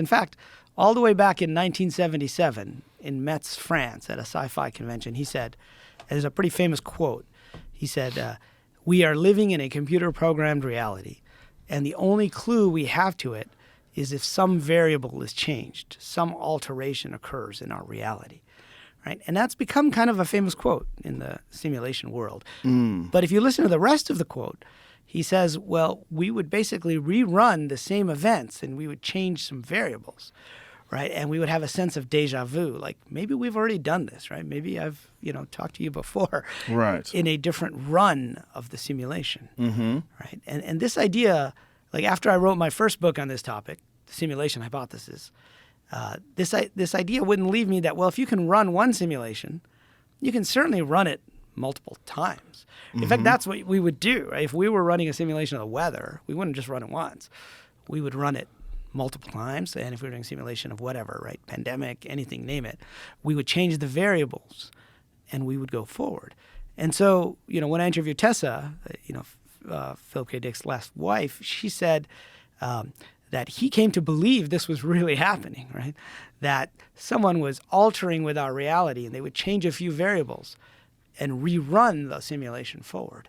In fact, all the way back in 1977 in Metz, France, at a sci-fi convention, he said, and there's a pretty famous quote, he said, "We are living in a computer-programmed reality, and the only clue we have to it is if some variable is changed, some alteration occurs in our reality." Right? And that's become kind of a famous quote in the simulation world. But if you listen to the rest of the quote, he says, well, we would basically rerun the same events and we would change some variables, right? And we would have a sense of deja vu, like maybe we've already done this, right? Maybe I've, talked to you before right, in a different run of the simulation, right? And this idea, like after I wrote my first book on this topic, the simulation hypothesis, this idea wouldn't leave me that, well, if you can run one simulation, you can certainly run it multiple times. In fact, that's what we would do, right? If we were running a simulation of the weather, we wouldn't just run it once. We would run it multiple times. And if we were doing a simulation of whatever, right, pandemic, anything, name it, we would change the variables and we would go forward. And so, when I interviewed Tessa, Philip K. Dick's last wife, she said that he came to believe this was really happening, right? That someone was altering with our reality and they would change a few variables and rerun the simulation forward.